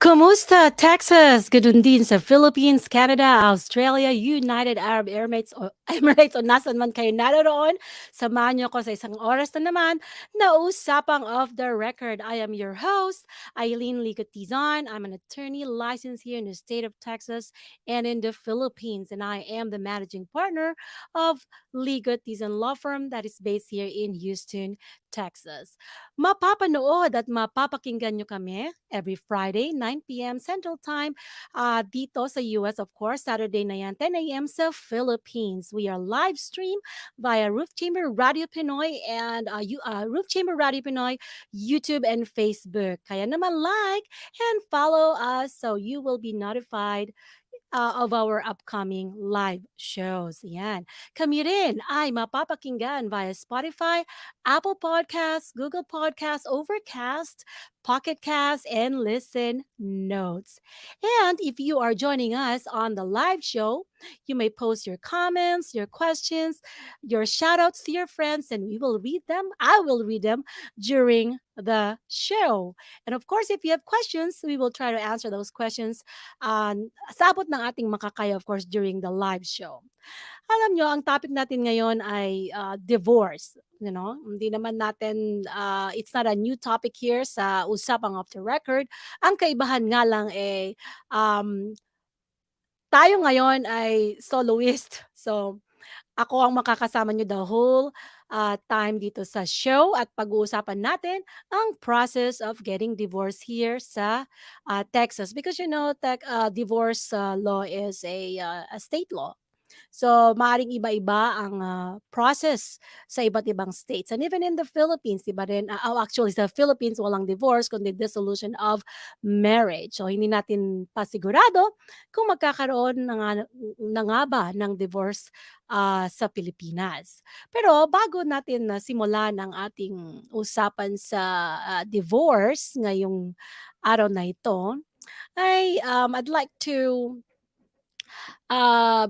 Kumusta, Texas? Gano'n din sa Philippines, Canada, Australia, United Arab Emirates o Emirates o nasaan man kayo naroroon. Samahan niyo ako sa isang oras na naman na Usapang Off the Record. I am your host, Aileen 𝘱𝘰𝘴𝘓𝘕. I'm an attorney licensed here in the state of Texas and in the Philippines, and I am the managing partner of 𝘱𝘱𝘰𝘴𝘓𝑚 Law Firm that is based here in Houston, Texas. Mapapanood at mapapakinggan nyo kami every Friday, 9 p.m. Central Time, dito sa US, of course. Saturday na yan, 10 a.m. sa Philippines. We are live stream via Roof Chamber Radio Pinoy and Roof Chamber Radio Pinoy, YouTube and Facebook. Kaya naman like and follow us so you will be notified of our upcoming live shows. Yan. Kami rin ay mapapakinggan via Spotify, Apple Podcasts, Google Podcasts, Overcast, Pocket Cast, and Listen Notes. And if you are joining us on the live show, you may post your comments, your questions, your shout outs to your friends, and we will read them. I will read them during the show. And of course, if you have questions, we will try to answer those questions sa abot ng ating makakaya, of course, during the live show. Alam nyo, ang topic natin ngayon ay divorce. You know, hindi naman natin, it's not a new topic here sa Usapang Off the Record. Ang kaibahan nga lang um, tayo ngayon ay soloist. So, ako ang makakasama nyo the whole time dito sa show at pag-uusapan natin ang process of getting divorced here sa Texas. Because you know, divorce law is a state law. So, maaaring iba-iba ang process sa iba't ibang states. And even in the Philippines, iba rin, actually sa Philippines, walang divorce, kundi dissolution of marriage. So, hindi natin pasigurado kung magkakaroon na nga ba ng divorce sa Pilipinas. Pero bago natin simulan ang ating usapan sa divorce ngayong araw na ito, I'd like to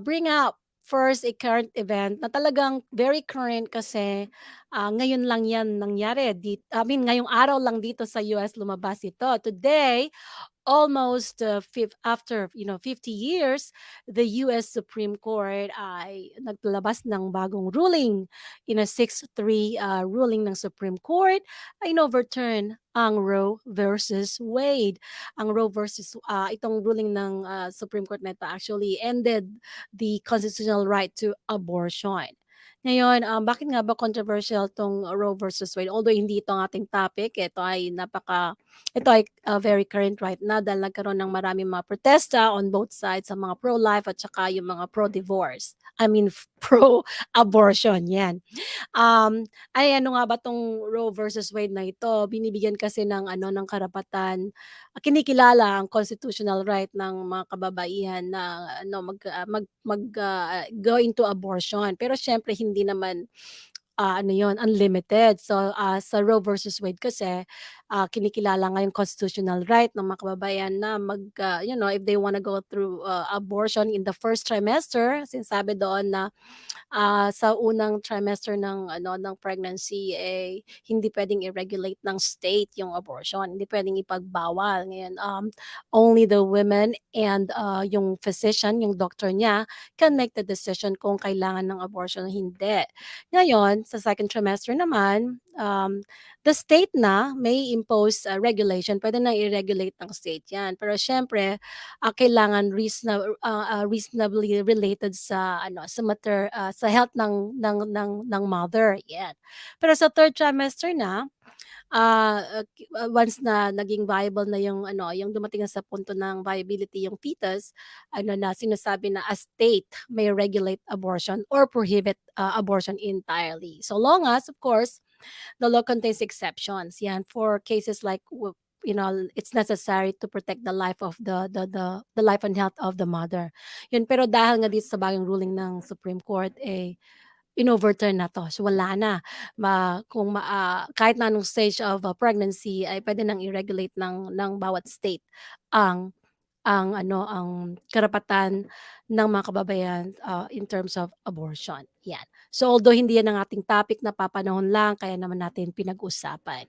bring up first a current event na talagang very current kasi ngayon lang yan nangyari. Ngayong araw lang dito sa US lumabas ito. Today, almost after 50 years, the US Supreme Court ay naglalabas ng bagong ruling. In a 6-3 ruling ng Supreme Court ay overturn ang Roe versus Wade. Ang Roe versus itong ruling ng Supreme Court na ito actually ended the constitutional right to abortion. Ngayon, bakit nga ba controversial tong Roe versus Wade? Although hindi ito ang ating topic, ito ay very current right now dahil nagkaroon ng maraming mga protesta on both sides sa mga pro-life at saka yung mga pro-divorce. Pro-abortion, yan. Ano nga ba 'tong Roe versus Wade na ito? Binibigyan kasi ng karapatan, kinikilala ang constitutional right ng mga kababaihan na go into abortion. Pero siyempre hindi naman unlimited. So, sa Roe versus Wade kasi, kinikilala nga yung constitutional right ng mga kababayan na if they wanna go through abortion in the first trimester, sinasabi doon na sa unang trimester ng pregnancy, hindi puwedeng i-regulate ng state yung abortion, hindi puwedeng ipagbawal. Ngayon, only the women and yung physician, yung doctor niya can make the decision kung kailangan ng abortion o hindi. Ngayon, sa second trimester naman, the state na may impose regulation, puwede nang i-regulate ng state 'yan. Pero siyempre, kailangan reasonably related sa health ng mother, 'yan. Pero sa third trimester na, once na naging viable na yung dumating na sa punto ng viability yung fetus, na sinasabi na a state may regulate abortion or prohibit abortion entirely. So long as, of course, the law contains exceptions. Yan for cases like it's necessary to protect the life of the life and health of the mother. Yun, pero dahil nga dito sa bagong ruling ng Supreme Court, in-overturn na 'to. So wala na. Kahit na anong stage of pregnancy ay puwede nang i-regulate ng bawat state ang ang karapatan ng mga kababayan, in terms of abortion, 'yan. So although hindi 'yan ang ating topic, napapanahon lang kaya naman natin pinag-usapan.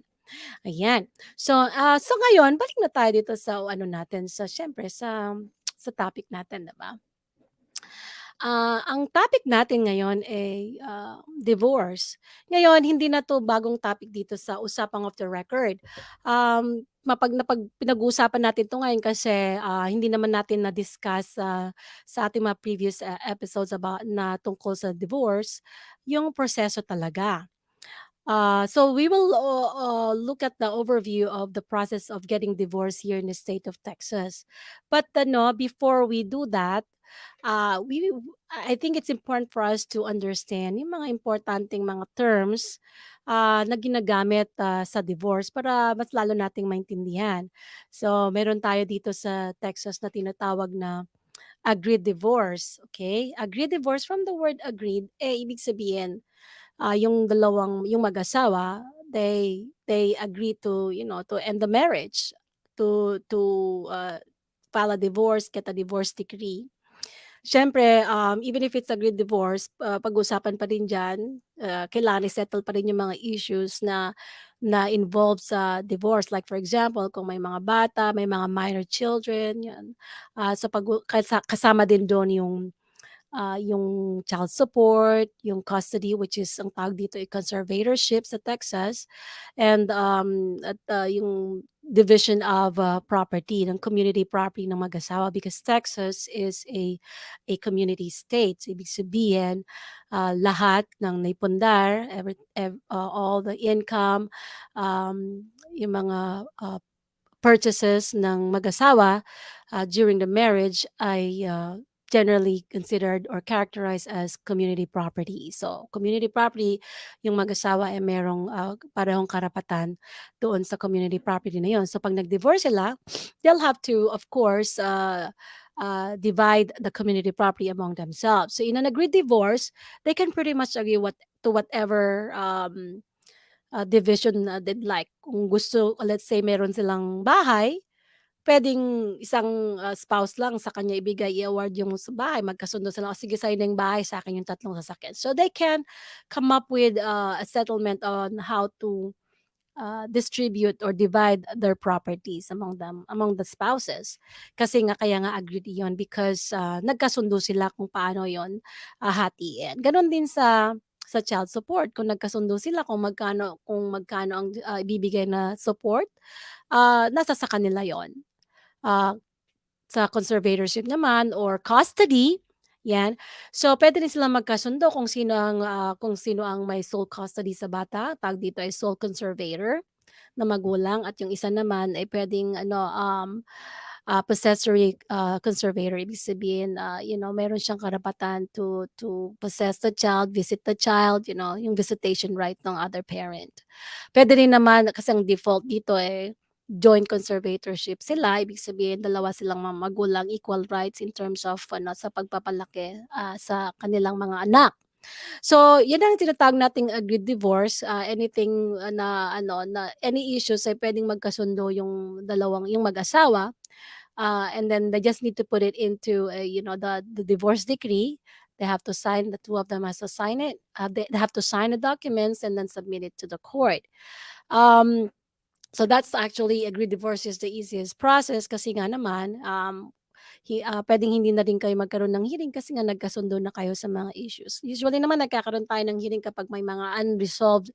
Ayan. So ngayon balik na tayo dito sa ano natin, sa siyempre sa topic natin, 'di ba? Ang topic natin ngayon ay, divorce. Ngayon hindi na 'to bagong topic dito sa Usapang of the Record. Pinag-uusapan natin 'to ngayon kasi, hindi naman natin na-discuss, sa ating mga previous, episodes about na tungkol sa divorce, yung proseso talaga. So we will look at the overview of the process of getting divorced here in the state of Texas. But no, before we do that, we I think it's important for us to understand yung mga importanteng mga terms na ginagamit sa divorce para mas lalo nating maintindihan. So meron tayo dito sa Texas na tinatawag na agreed divorce, okay? Agreed divorce, from the word agreed, ibig sabihin yung mag-asawa, they agree to, to end the marriage, to file a divorce, get a divorce decree. Siyempre, even if it's agreed divorce, pag-usapan pa rin diyan, kailangan i-settle pa rin yung mga issues na involved sa divorce. Like for example, kung may mga bata, may mga minor children, 'yan. Sa kasama din do'n yung child support, yung custody, which is ang tawag dito ay conservatorship sa Texas, and yung division of property, ng community property ng mag-asawa, because Texas is a community state. So, ibig sabihin, lahat ng naipundar, all the income, yung mga purchases ng mag-asawa during the marriage ay generally considered or characterized as community property. So, community property, yung mag-asawa ay merong parehong karapatan doon sa community property na yun. So, pag nag-divorce sila, they'll have to, of course, divide the community property among themselves. So, in an agreed divorce, they can pretty much agree to whatever division na they'd like. Kung gusto, let's say, meron silang bahay, puwedeng isang, spouse lang sa kanya ibigay, i-award yung sa bahay, magkasundo sila, "O sige, sa'yo na yung bahay, sa'kin yung tatlong sasakyan." So they can come up with, a settlement on how to distribute or divide their properties among the spouses. Kasi nga kaya nga agreed yun because, nagkasundo sila kung paano yon hatiin. Gano'n din sa child support, kung nagkasundo sila kung magkano ang, ibibigay na support, nasa sa kanila yon. Ah, sa conservatorship naman or custody, 'yan. So, puwede rin silang magkasundo kung sino ang may sole custody sa bata, tawag dito ay sole conservator na magulang, at yung isa naman ay puwedeng ano, possessory, conservator. Ibig sabihin, meron siyang karapatan to possess the child, visit the child, yung visitation right ng other parent. Puwede rin naman kasi ang default dito, joint conservatorship sila, ibig sabihin dalawa silang magulang, equal rights in terms of ano, sa pagpapalaki, sa kanilang mga anak. So, 'yun ang tinatawag nating agreed divorce, anything, na ano, na any issues ay puwedeng magkasundo yung mag-asawa, and then they just need to put it into, the divorce decree. They have to sign, the two of them has to sign it, they have to sign the documents and then submit it to the court. Um, so that's actually agreed divorce is the easiest process kasi nga naman, puwedeng hindi na din kayo magkaroon ng hearing kasi nga nagkasundo na kayo sa mga issues. Usually naman nagkakaroon tayo ng hearing kapag may mga unresolved,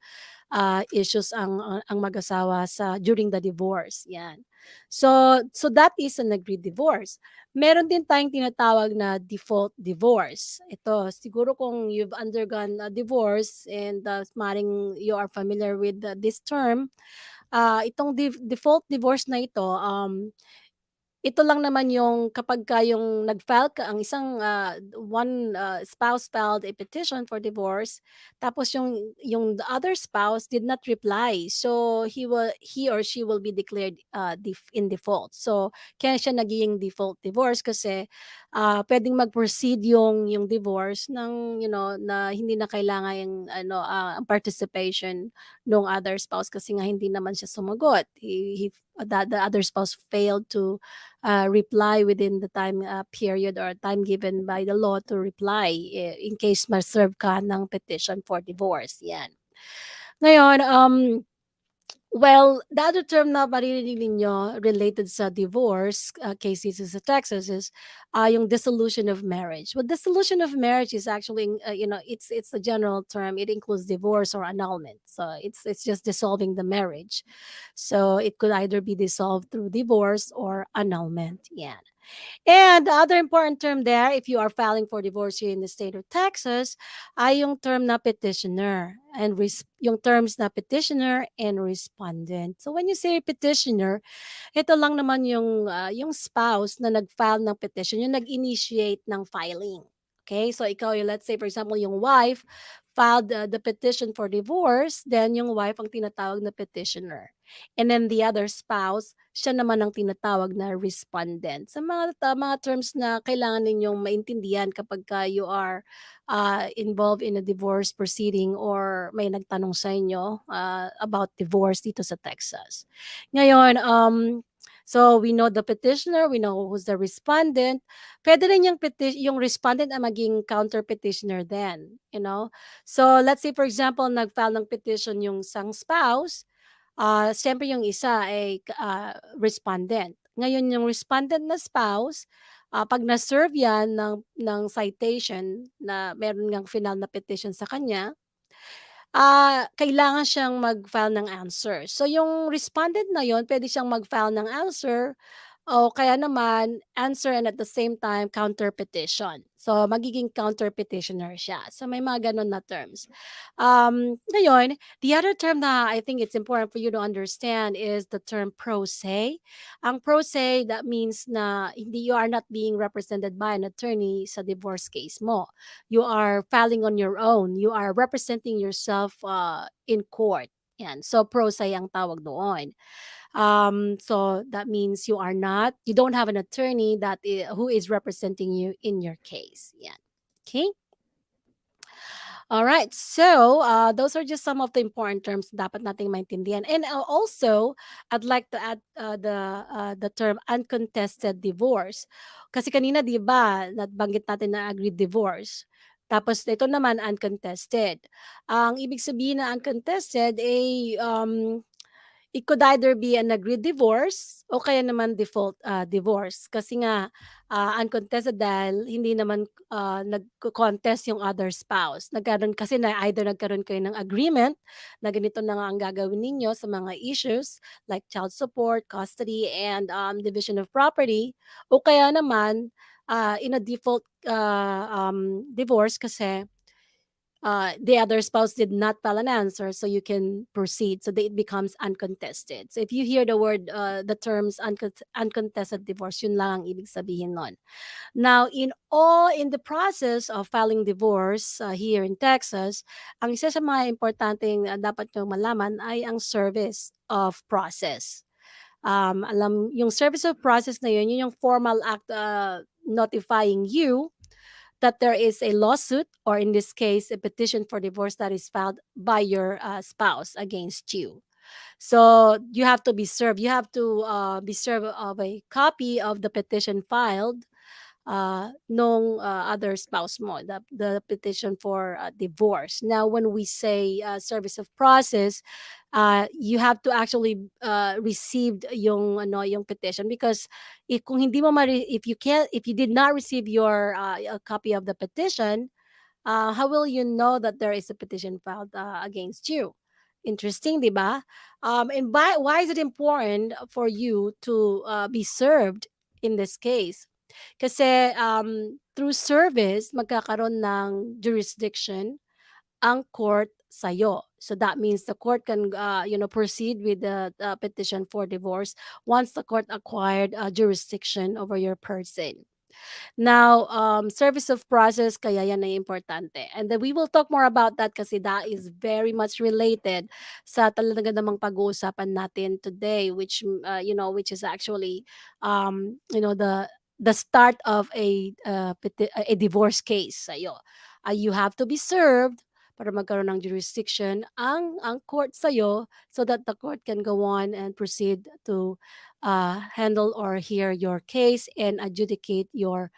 issues ang mag-asawa during the divorce, 'yan. So that is an agreed divorce. Meron din tayong tinatawag na default divorce. Ito, siguro kung you've undergone a divorce and, maaaring you are familiar with this term, itong default divorce na ito, ito lang naman yung kapagka yung nag-file ka ang isang, one, spouse filed a petition for divorce, tapos yung the other spouse did not reply. So, he or she will be declared, in default. So, kaya siya nagiging default divorce kasi, puwedeng mag-proceed yung divorce na hindi na kailangan yung ano, ang participation nung other spouse kasi nga hindi naman siya sumagot. The other spouse failed to reply within the time, period or time given by the law to reply, in case ma-serve ka ng petition for divorce, 'yan. Ngayon, Well, the other term na maririnig ninyo related sa divorce case dito sa Texas is yung dissolution of marriage. Well, dissolution of marriage is actually, it's a general term. It includes divorce or annulment. So it's just dissolving the marriage. So it could either be dissolved through divorce or annulment. Yeah. And the other important term there, if you are filing for divorce here in the state of Texas, ay yung term na petitioner and yung terms na petitioner and respondent. So when you say petitioner, ito lang naman yung spouse na nag-file ng petition, yung nag-initiate ng filing. Okay? So ikaw, let's say for example, yung wife filed the petition for divorce, then yung wife ang tinatawag na petitioner. And then the other spouse, siya naman ang tinatawag na respondent. Sa mga terms na kailangan ninyong maintindihan kapagka you are involved in a divorce proceeding or may nagtanong sa inyo about divorce dito sa Texas. Ngayon, so we know the petitioner, we know who's the respondent. Puwede rin yung respondent na maging counter petitioner din, you know? So let's say for example, nag-file ng petition yung isang spouse, siyempre yung isa ay respondent. Ngayon yung respondent na spouse, 'pag na-serve yan ng citation na meron ngang final na petition sa kanya, kailangan siyang mag-file ng answer. So yung respondent na yun puwede siyang mag-file ng answer o kaya naman answer and at the same time counter petition. So magiging counter petitioner siya. So may mga gano'n na terms. Ngayon, the other term na I think it's important for you to understand is the term pro se. Ang pro se, that means na hindi you are not being represented by an attorney sa divorce case mo. You are filing on your own. You are representing yourself in court. Yan. So pro se ang tawag doon. So that means you don't have an attorney who is representing you in your case. Yeah. Okay. All right. So those are just some of the important terms dapat nating maintindihan. And also, I'd like to add the term uncontested divorce. Kasi kanina 'di ba, nabanggit natin na agreed divorce. Tapos ito naman uncontested. Ang ibig sabihin na uncontested ay it could either be an agreed divorce o kaya naman default divorce. Kasi nga uncontested dahil hindi naman nagko-contest yung other spouse. Nagkaroon kasi na either nagkaroon kayo ng agreement na ganito na nga ang gagawin ninyo sa mga issues like child support, custody, and division of property. O kaya naman in a default divorce kasi the other spouse did not file an answer, so you can proceed. So it becomes uncontested. So if you hear the terms uncontested divorce, yun lang ang ibig sabihin nun. Now, in the process of filing divorce here in Texas, ang isa sa mga importanteng dapat nyo malaman ay ang service of process. Yung service of process na yun yung formal act notifying you that there is a lawsuit, or in this case, a petition for divorce that is filed by your spouse against you. So you have to be served. You have to be served of a copy of the petition filed nung other spouse mo, the petition for divorce. Now, when we say service of process, you have to actually received yung petition, because kung hindi mo if you did not receive your a copy of the petition, how will you know that there is a petition filed against you? Interesting, di ba? And why is it important for you to be served in this case? Kasi through service, magkakaroon ng jurisdiction ang court sa'yo. So that means the court can, proceed with the petition for divorce once the court acquired jurisdiction over your person. Now, service of process, kaya yan ay importante. And then we will talk more about that kasi that is very much related sa talaga namang pag-uusapan natin today, which is actually, the start of a divorce case sa'yo. You have to be served para magkaroon ng jurisdiction ang court sa'yo, so that the court can go on and proceed to handle or hear your case and adjudicate your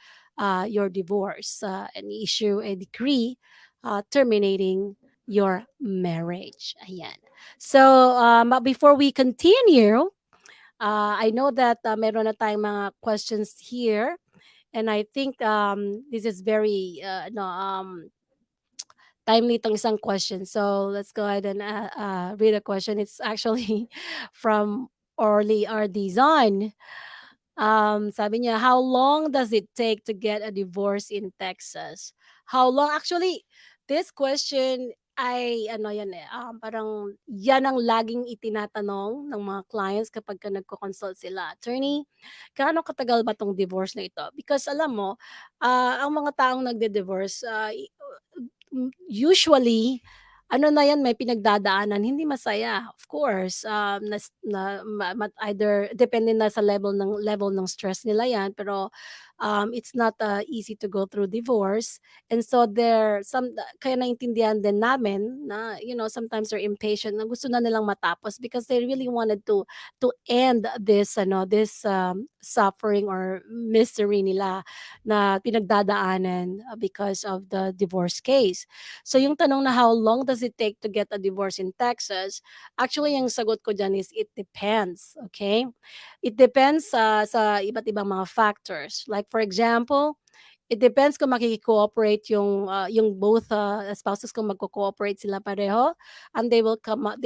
divorce and issue a decree terminating your marriage. Ayan. So, but before we continue, I know that meron na tayong mga questions here, and I think this is very no, timely itong isang question. So let's go ahead and read a question. It's actually from Orly R. Design. Sabi niya, how long does it take to get a divorce in Texas? How long? Actually, this question ay ano yan eh, parang yan ang laging itinatanong ng mga clients kapag ka nagko-consult sila. Attorney, gaano katagal ba tong divorce na ito? Because alam mo, ang mga taong nagde-divorce, usually ano na yan, may pinagdadaanan, hindi masaya. Of course, nas na either depende na sa level ng stress nila yan, pero, it's not, easy to go through divorce. And so kaya naintindihan din namin na, sometimes they're impatient na gusto na nilang matapos because they really wanted to end this suffering or misery nila na pinagdadaanan, because of the divorce case. So yung tanong na how long does it take to get a divorce in Texas? Actually, yung sagot ko diyan is it depends, okay? It depends sa iba't ibang mga factors. Like for example, it depends kung makiki-cooperate yung both, spouses kung magko-cooperate sila pareho, and they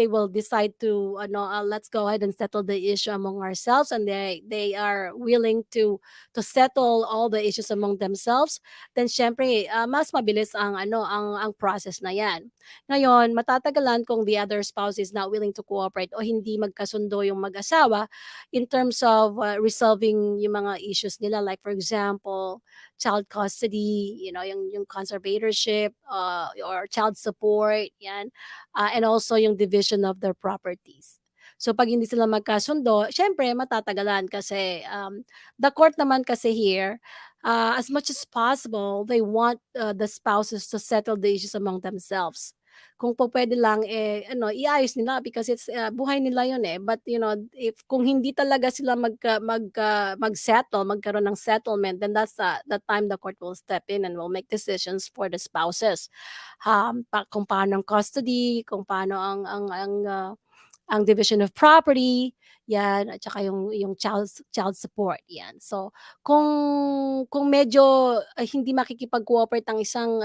will decide to let's go ahead and settle the issue among ourselves, and they are willing to settle all the issues among themselves, then siyempre, mas mabilis ang process na 'yan. Ngayon, matatagalan kung the other spouse is not willing to cooperate o hindi magkasundo yung mag-asawa in terms of, resolving yung mga issues nila. Like for example, child custody, yung conservatorship, or child support, yan. And also yung division of their properties. So pag hindi sila magkasundo, syempre matatagalan kasi the court naman kasi here, as much as possible, they want the spouses to settle the issues among themselves. Kung po pwede lang, iayos nila because it's, buhay nila yun eh. But if kung hindi talaga sila mag-settle, magkaroon ng settlement, then that's the time the court will step in and will make decisions for the spouses. Kung paano ang custody, kung paano ang division of property, 'yan, at saka yung child support, 'yan. So, kung medyo, hindi makikipag-cooperate ang isang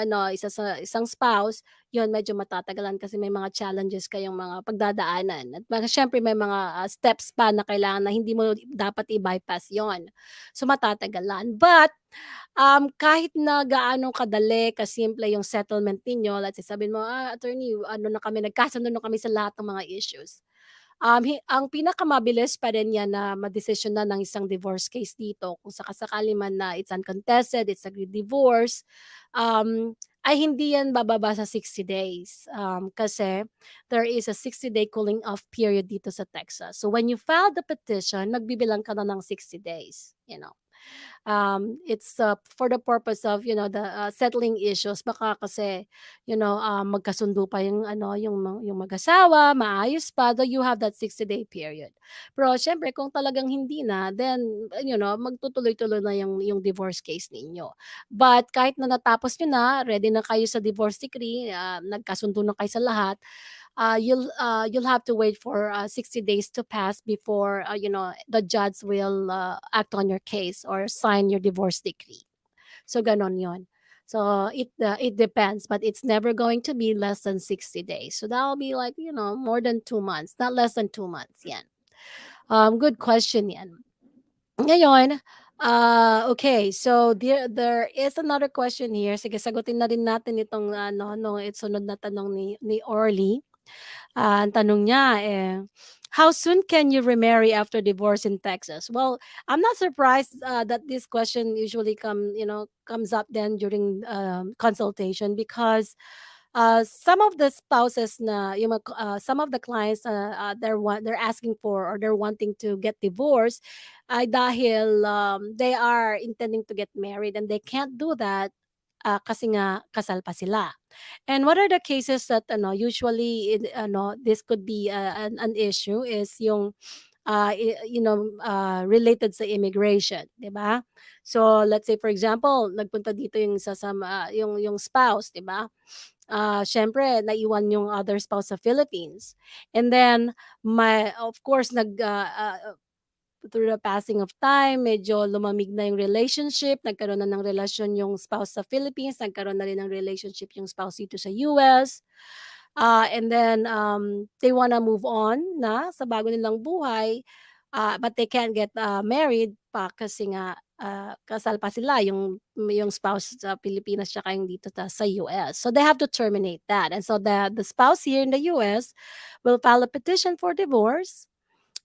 spouse, 'yun medyo matatagalan kasi may mga challenges kayong mga pagdadaanan at siyempre may mga, steps pa na kailangan na hindi mo dapat i-bypass 'yon. So, matatagalan. But, kahit na gaano kadali, kasimple yung settlement ninyo, let's say sabihin mo, "Attorney, ano na kami, nagkasundo na kami sa lahat ng mga issues." Ang pinakamabilis pa rin 'yan na madesisyonan ng isang divorce case dito kung saka-sakali man na it's uncontested, it's agreed divorce, ay hindi 'yan bababa sa 60 days. Kasi there is a 60-day cooling off period dito sa Texas. So when you file the petition, magbibilang ka na ng 60 days. It's, for the purpose of, the, settling issues. Baka kasi, magkasundo pa yung mag-asawa, maayos pa, though you have that 60-day period. Pero siyempre kung talagang hindi na, then, magtutuloy-tuloy na yung divorce case ninyo. But kahit na natapos niyo na, ready na kayo sa divorce decree, nagkasundo na kayo sa lahat, you'll have to wait for 60 days to pass before the judge will act on your case or sign your divorce decree. So ganon yon. So it depends, but it's never going to be less than 60 days. So that'll be like more than 2 months, not less than 2 months. Yan. Good question yan. Ngayon, okay, so there is another question here. Sige, sagutin na rin natin itong no, sunod na tanong ni Orly. Ang tanong niya, how soon can you remarry after divorce in Texas? Well, I'm not surprised that this question usually comes up then during consultation because some of the spouses some of the clients they're asking for or they're wanting to get divorced ay dahil they are intending to get married and they can't do that kasi nga kasal pa sila. And what are the cases that usually this could be an issue is yung related sa immigration, 'di ba? So let's say for example, nagpunta dito yung yung spouse, 'di ba? siyempre naiwan yung other spouse sa Philippines. And then of course through the passing of time, medyo lumamig na yung relationship, nagkaroon na ng relasyon yung spouse sa Philippines, nagkaroon na rin ng relationship yung spouse dito sa US. And then they wanna move on na sa bago nilang buhay, but they can't get married pa kasi nga kasal pa sila yung spouse sa Pilipinas tsaka yung dito sa US. So they have to terminate that. And so the spouse here in the US will file a petition for divorce.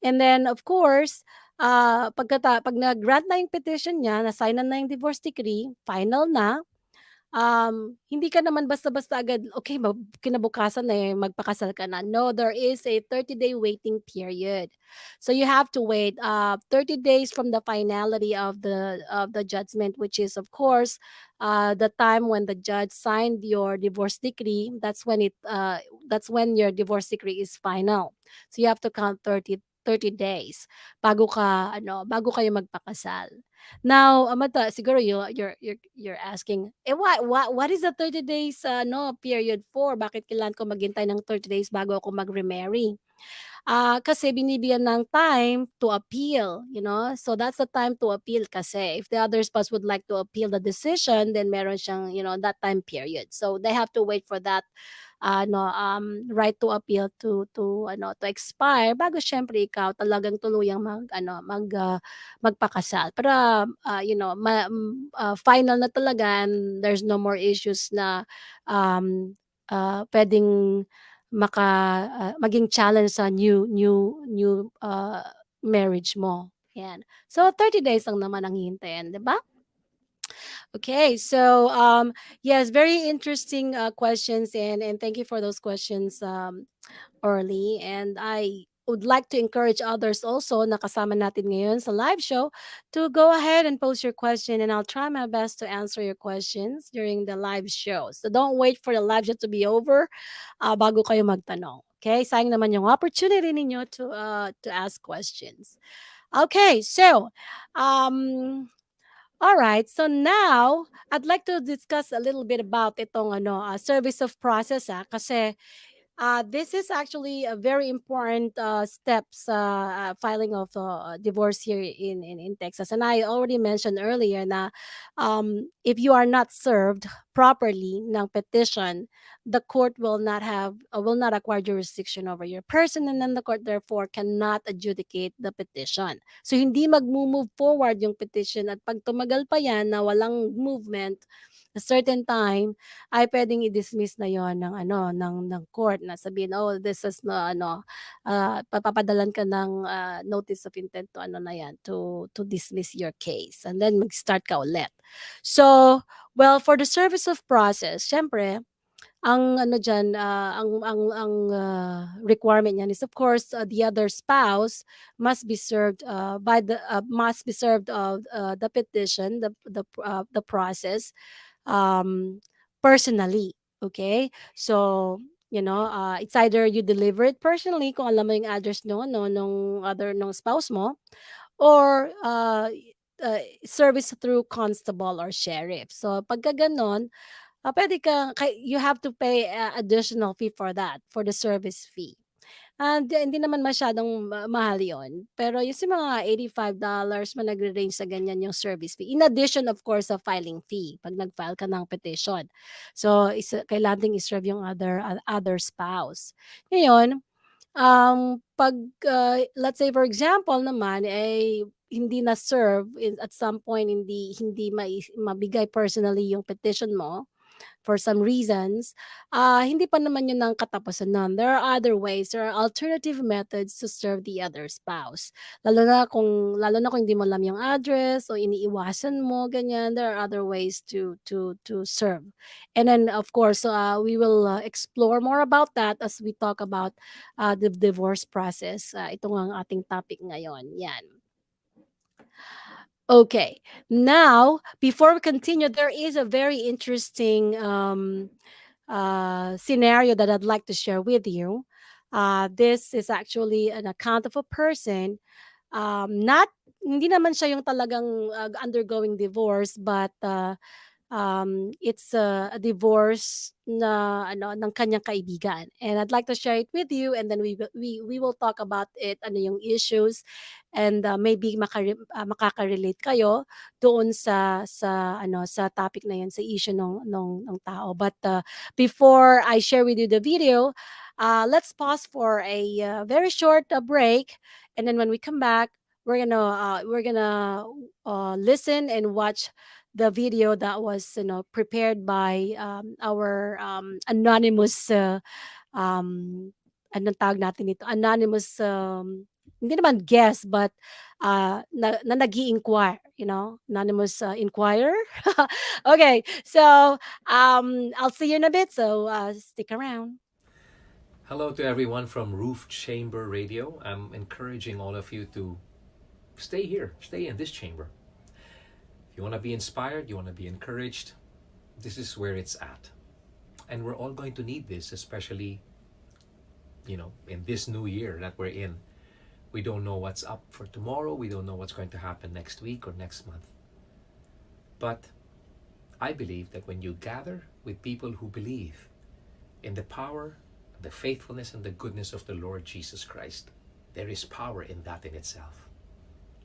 And then of course, pag nag-grant na yung petition niya, na-sign na yung divorce decree, final na, hindi ka naman basta-basta agad, okay, kinabukasan, eh, magpakasal ka na. No, there is a 30-day waiting period. So you have to wait 30 days from the finality of the judgment, which is of course the time when the judge signed your divorce decree. That's when your divorce decree is final. So you have to count 30 days bago kayo magpakasal. Now, siguro you're asking, eh, what is the 30 days period for? Bakit kailangan ko maghintay ng 30 days bago ako mag-remarry? Kasi binibigyan ng time to appeal, you know? So that's the time to appeal kasi. If the other spouse would like to appeal the decision, then meron siyang, that time period. So they have to wait for that right to appeal to expire bago siyempre ikaw talagang tuluyang magpakasal. Pero final na talaga and there's no more issues na puwedeng maging challenge sa new marriage mo, 'yan. So 30 days lang naman ang hihintayin, 'di ba? Okay, so yes, very interesting questions, and thank you for those questions, early. And I would like to encourage others also na kasama natin ngayon sa live show to go ahead and post your question, and I'll try my best to answer your questions during the live show. So don't wait for the live show to be over bago kayo magtanong. Okay, sayang naman yung opportunity ninyo to ask questions. Okay, so um all right. So now, I'd like to discuss a little bit about itong service of process kasi this is actually a very important steps filing of divorce here in Texas. And I already mentioned earlier na if you are not served properly ng petition, the court will not acquire jurisdiction over your person, and then the court therefore cannot adjudicate the petition. So hindi magmo-move forward yung petition, at pag tumagal pa yan na walang movement a certain time, ay puwedeng i-dismiss na yon ng court, na sabihin, "Oh, this is na papapadalan ka ng notice of intent to na yan, to dismiss your case, and then mag-start ka ulit." So, well, for the service of process, siyempre ang diyan, requirement niyan is of course, the other spouse must be served of the petition, the process um, personally. Okay? So, it's either you deliver it personally kung alam mo yung address nung spouse mo, or service through constable or sheriff. So, pagka gano'n, puwede you have to pay additional fee for that, for the service fee. And hindi naman masyadong mahal 'yun, pero yung sa mga $85 nagre-range sa ganyan yung service fee. In addition of course sa filing fee 'pag nag-file ka ng petition. So kailangan ding i-serve yung other spouse. Ngayon, 'pag, let's say for example naman, eh, hindi na-serve at some point, hindi hindi mabigay personally yung petition mo for some reasons, hindi pa naman yun ang katapusan nun. There are other ways, there are alternative methods to serve the other spouse. Lalo na kung hindi mo alam yung address o iniiwasan mo, ganyan, there are other ways to serve. And then of course, we will explore more about that as we talk about the divorce process. Ito nga ang ating topic ngayon. Yan. Okay. Now, before we continue, there is a very interesting scenario that I'd like to share with you. This is actually an account of a person. Not Hindi naman siya yung talagang undergoing divorce, but it's a divorce na ano ng kanyang kaibigan, and I'd like to share it with you, and then we will talk about it, ano yung issues, and maybe makaka-relate kayo doon sa topic na yun, sa issue ng tao. But before I share with you the video, let's pause for a very short break, and then when we come back, we're gonna listen and watch the video that was prepared by our anonymous anong tawag natin dito, anonymous hindi naman guest, but na nag-i-inquire, anonymous inquirer. Okay, so I'll see you in a bit, so stick around. Hello to everyone from Roof Chamber Radio. I'm encouraging all of you to stay here, stay in this chamber. If you want to be inspired, you want to be encouraged, this is where it's at. And we're all going to need this, especially, in this new year that we're in. We don't know what's up for tomorrow. We don't know what's going to happen next week or next month. But I believe that when you gather with people who believe in the power, the faithfulness, and the goodness of the Lord Jesus Christ, there is power in that in itself.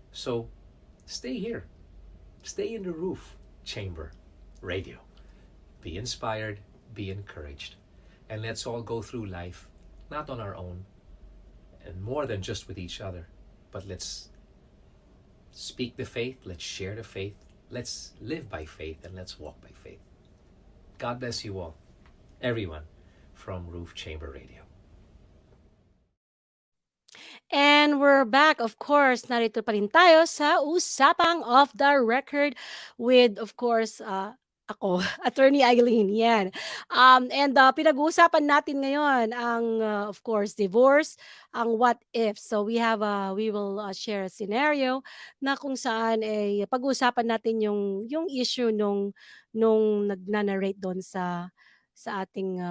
So stay here. Stay in the Roof Chamber Radio. Be inspired, be encouraged, and let's all go through life, not on our own, and more than just with each other, but let's speak the faith, let's share the faith, let's live by faith, and let's walk by faith. God bless you all, everyone from Roof Chamber Radio. And we're back, of course, narito pa rin tayo sa Usapang Off the Record with, of course, ako, Attorney Aileen, yan. And pinag-uusapan natin ngayon ang, of course, divorce, ang what if. So we will share a scenario na kung saan pag-uusapan natin yung issue nung nagna-narrate doon sa ating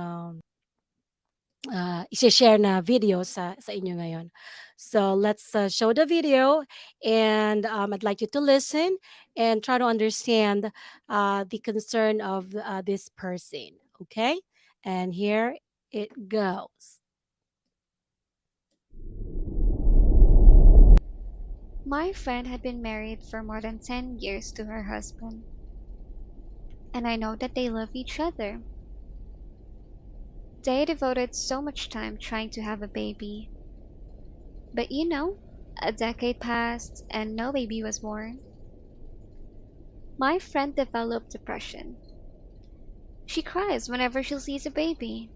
isi-share na video sa inyo ngayon. So let's show the video, and I'd like you to listen and try to understand the concern of this person. Okay, and here it goes. My friend had been married for more than 10 years to her husband, and I know that they love each other. They devoted so much time trying to have a baby. But a decade passed and no baby was born. My friend developed depression. She cries whenever she sees a baby.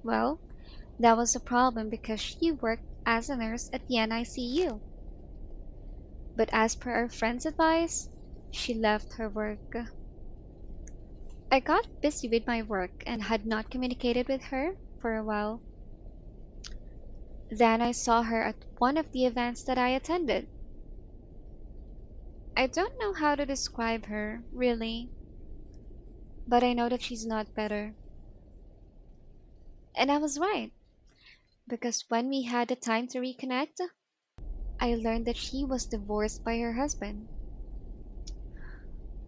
Well, that was a problem because she worked as a nurse at the NICU. But as per our friend's advice, she left her work. I got busy with my work and had not communicated with her for a while. Then I saw her at one of the events that I attended. I don't know how to describe her, really, but I know that she's not better. And I was right, because when we had the time to reconnect, I learned that she was divorced by her husband.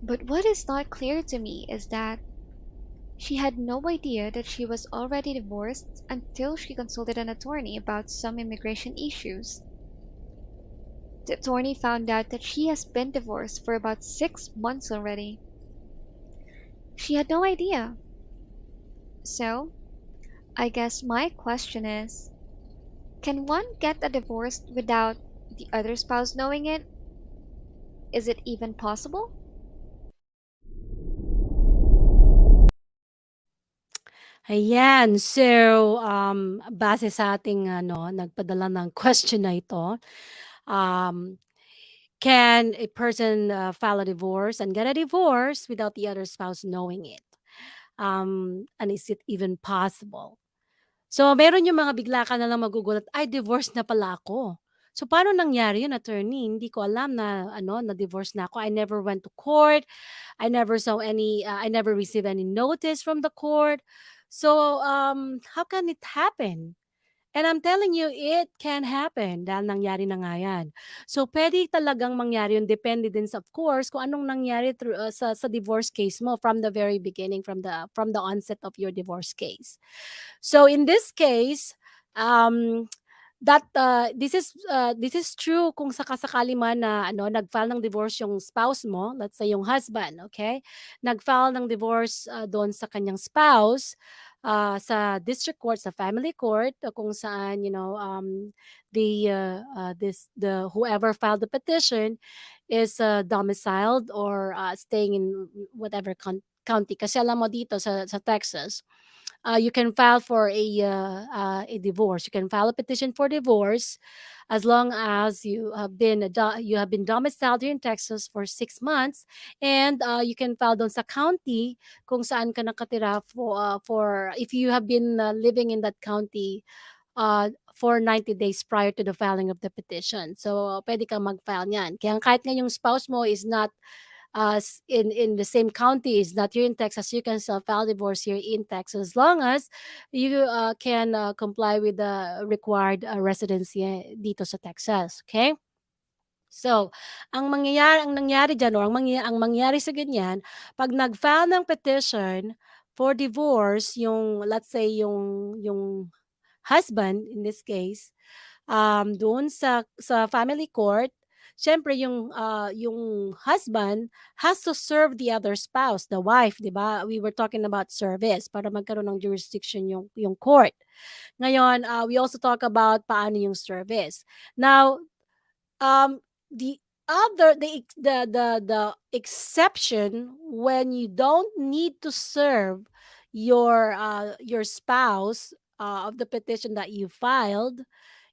But what is not clear to me is that she had no idea that she was already divorced until she consulted an attorney about some immigration issues. The attorney found out that she has been divorced for about 6 months already. She had no idea. So, I guess my question is, can one get a divorce without the other spouse knowing it? Is it even possible? Ayan. So, base sa ating nagpadala ng question na ito, um, can a person file a divorce and get a divorce without the other spouse knowing it? And is it even possible? So, meron yung mga bigla ka na lang magugulat, "Ay, divorce na pala ako." So, paano nangyari yun, attorney? Hindi ko alam na na-divorce na ako. I never went to court. I never received any notice from the court. So, how can it happen? And I'm telling you, it can happen dahil nangyari na nga yan. So, puwede talagang mangyari yun, depende din of course kung anong nangyari through, sa divorce case mo from the very beginning, from the onset of your divorce case. So, in this case, um, this is true kung sakasakali man na ano, nag-file ng divorce yung spouse mo, let's say yung husband, okay? Nag-file ng divorce, doon sa kanyang spouse, sa district court, sa family court, kung saan, the whoever filed the petition is, domiciled or, staying in whatever county. Kasi alam mo dito sa Texas, you can file for a divorce. You can file a petition for divorce as long as you have been domiciled here in Texas for 6 months, and you can file doon sa county kung saan ka nakatira for if you have been living in that county for 90 days prior to the filing of the petition. So, pwede kang mag-file niyan. Kaya kahit nga yung spouse mo is not in the same county, is not here in Texas, you can still file divorce here in Texas as long as you can comply with the required residency dito sa Texas. Okay? So, ang nangyari diyan or ang mangyari sa ganyan, 'pag nag-file ng petition for divorce yung let's say yung husband in this case, doon sa family court, siyempre yung husband has to serve the other spouse, the wife, 'di ba? We were talking about service para magkaroon ng jurisdiction yung court. Ngayon, we also talk about paano yung service. Now, um, the the exception when you don't need to serve your spouse, of the petition that you filed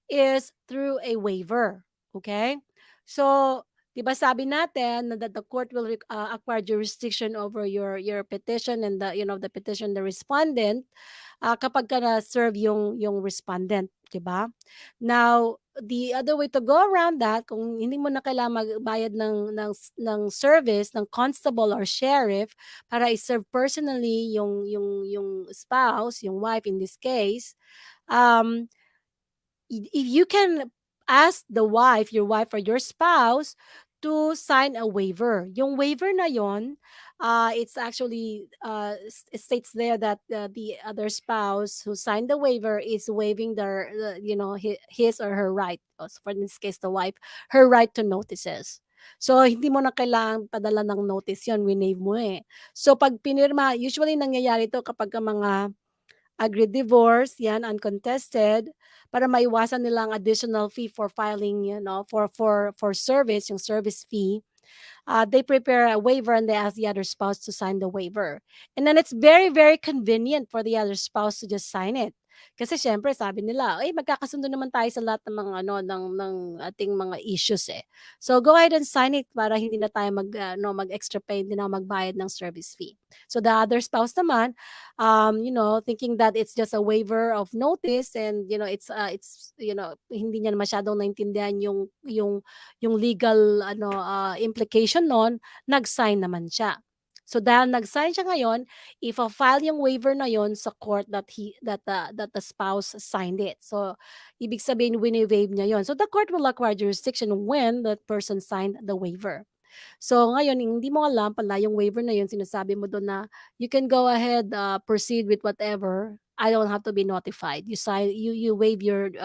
is through a waiver, okay? So, 'di ba sabi natin na that the court will acquire jurisdiction over your petition and the petition the respondent, kapag ka na-serve yung respondent, 'di ba? Now, the other way to go around that kung hindi mo na kailangang magbayad ng service ng constable or sheriff para i-serve personally yung spouse, yung wife in this case, um if you can ask your wife or your spouse to sign a waiver. Yung waiver na yon, it's actually it states there that the other spouse who signed the waiver is waiving his or her right. So for this case, the wife, her right to notices. So hindi mo na kailangang padala ng notice yon, winave mo eh. So pag pinirma, usually nangyayari to kapag ka mga agreed divorce, 'yan, uncontested, para maiwasan nila ang additional fee for filing, for service, yung service fee. They prepare a waiver and they ask the other spouse to sign the waiver. And then it's very, very convenient for the other spouse to just sign it. Kasi siyempre sabi nila, "Ay magkakasundo naman tayo sa lahat ng mga ano ng ating mga issues eh. So go ahead and sign it para hindi na tayo mag-extra pay, hindi na magbayad ng service fee." So the other spouse naman, thinking that it's just a waiver of notice and hindi niya masyadong naintindihan yung legal implication nun, nag-sign naman siya. So dahil nag-sign siya ngayon, ifa-file yung waiver na yon sa court that the spouse signed it. So ibig sabihin wini-waive niya yon. So the court will acquire jurisdiction when that person signed the waiver. So ngayon hindi mo alam pala yung waiver na yun sinasabi mo dun na you can go ahead, proceed with whatever. I don't have to be notified. You waive your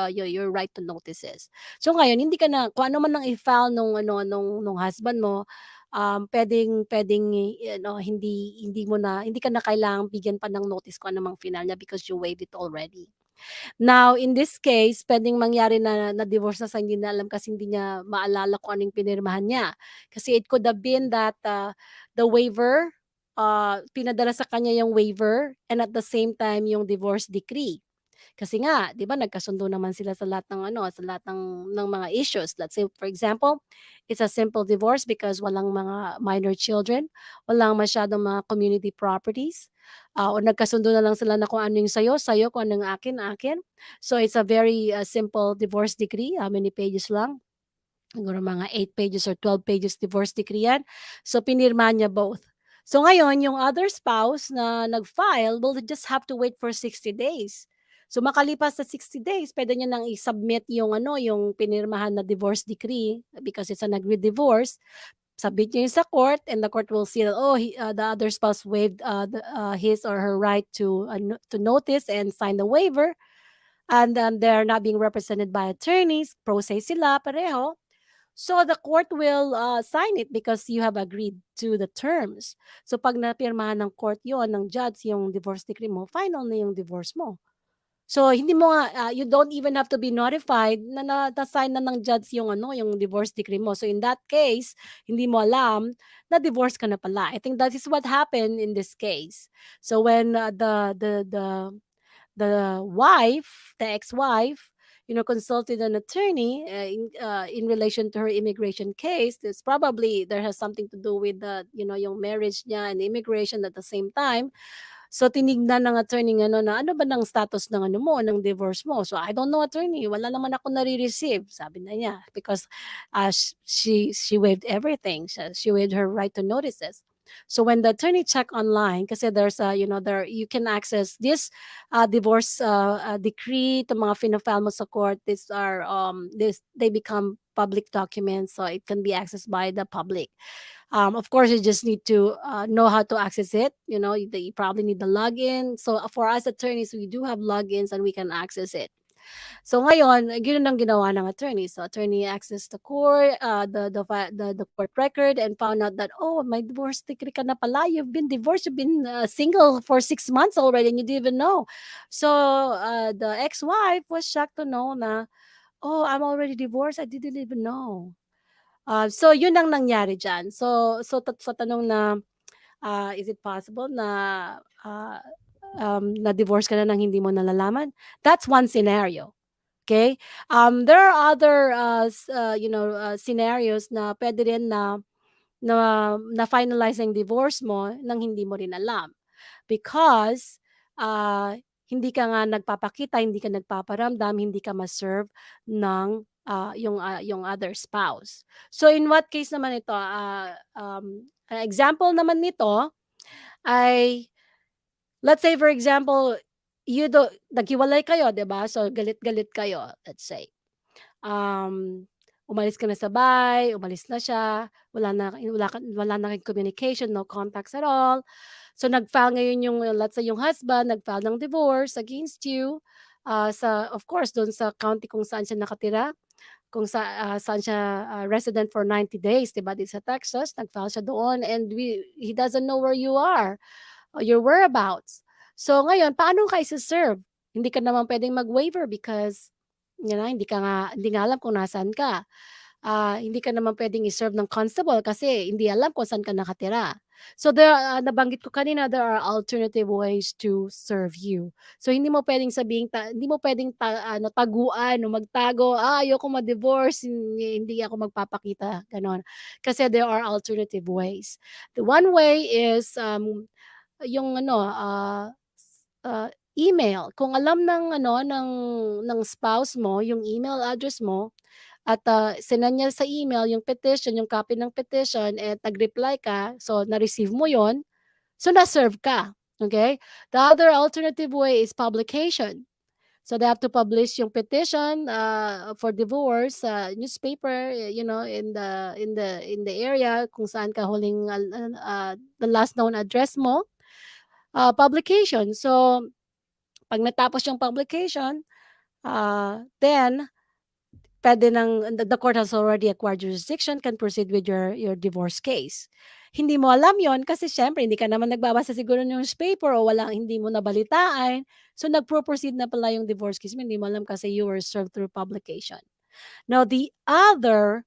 right to notices. So ngayon hindi ka na kung ano man ang i-file nung husband mo, puwedeng hindi ka na kailangang bigyan pa ng notice kung ano mang final niya because you waive it already. Now, in this case, puwedeng mangyari na na-divorce na sa hindi na alam kasi hindi niya maalala kung anong pinirmahan niya. Kasi it could have been that, the waiver, pinadala sa kanya yung waiver and at the same time yung divorce decree. Kasi nga, 'di ba nagkasundo naman sila sa lahat ng mga issues. Let's say for example, it's a simple divorce because walang mga minor children, walang masyadong mga community properties, o nagkasundo na lang sila na kung ano yung sa'yo, kung ano yung akin. So it's a very, simple divorce decree, how many pages lang? Siguro mga 8 pages or 12 pages divorce decree 'yan. So pinirma niya both. So ngayon yung other spouse na nag-file will just have to wait for 60 days. So makalipas sa 60 days, puwede niya nang i-submit yung ano, yung pinirmahan na divorce decree because it's an agreed divorce. Submit niya yun sa court and the court will see that, oh, the other spouse waived, his or her right to notice and sign the waiver, and then they're not being represented by attorneys, pro se sila pareho. So the court will, sign it because you have agreed to the terms. So 'pag napirmahan ng court yon ng judge, yung divorce decree mo, final na yung divorce mo. So hindi mo nga, you don't even have to be notified na na-sign na ng judge yung ano, yung divorce decree mo. So in that case, hindi mo alam na divorce ka na pala. I think that is what happened in this case. So when, the wife, the ex-wife, consulted an attorney, in relation to her immigration case. This probably there has something to do with the, yung marriage niya and immigration at the same time. So tinignan ng attorney ano na, "Ano ba ng status ng ano mo, ng divorce mo?" So, "I don't know attorney, wala naman ako nare-receive," sabi na niya, because, she waived everything. She waived her right to notices. So when the attorney check online, kasi there's a, there you can access this, divorce, decree to mga fina-file mo sa court. These are, they become public documents, so it can be accessed by the public. Of course, you just need to, know how to access it. You probably need the login. So for us attorneys, we do have logins and we can access it. So ngayon, gano'n ang ginawa ng attorney. So attorney accessed the court, the court record and found out that, oh, may divorce decree ka na pala. You've been divorced. You've been, single for 6 months already and you didn't even know. So the ex-wife was shocked to know na, oh, I'm already divorced. I didn't even know. So yun ang nangyari diyan. So sa tanong na, is it possible na, na-divorce ka na ng hindi mo nalalaman? That's one scenario, okay? There are other, scenarios na puwede rin na-finalize ang divorce mo nang hindi mo rin alam. Because, hindi ka nga nagpapakita, hindi ka nagpaparamdam, hindi ka ma-serve ng, yung other spouse. So in what case naman ito, example naman nito ay, let's say for example, naghiwalay kayo, 'di ba? So galit-galit kayo, let's say. Um, Umalis ka na sa bahay, umalis na siya, wala na kayong communication, no contacts at all. So nag-file ngayon yung, let's say yung husband nag-file ng divorce against you, sa of course dun sa county kung saan siya nakatira, saan siya, resident for 90 days, 'di ba, dito sa Texas, nag-file siya doon and he doesn't know where you are, or your whereabouts. So ngayon, paano ka ise-serve? Hindi ka naman puwedeng mag-waiver because, hindi nga alam kung nasaan ka. Hindi ka naman puwedeng i-serve ng constable kasi hindi alam kung saan ka nakatira. So nabanggit ko kanina, there are alternative ways to serve you. So hindi mo puwedeng taguan o magtago, ayoko ma-divorce, hindi ako magpapakita, gano'n. Kasi there are alternative ways. The one way is, yung ano, email. Kung alam ng ano, ng spouse mo yung email address mo at, sinend niya sa email yung petition, yung copy ng petition at nag-reply ka, so na-receive mo yon, so na-serve ka, okay? The other alternative way is publication. So they have to publish yung petition, for divorce sa newspaper, in the area kung saan ka huling, the last known address mo, publication. So 'pag natapos yung publication, then puwede the court has already acquired jurisdiction, can proceed with your divorce case. Hindi mo alam yon kasi siyempre hindi ka naman nagbabasa siguro ng newspaper o hindi mo nabalitaan, so nagpo-proceed na pala yung divorce case mo, hindi mo alam kasi you were served through publication. Now the other,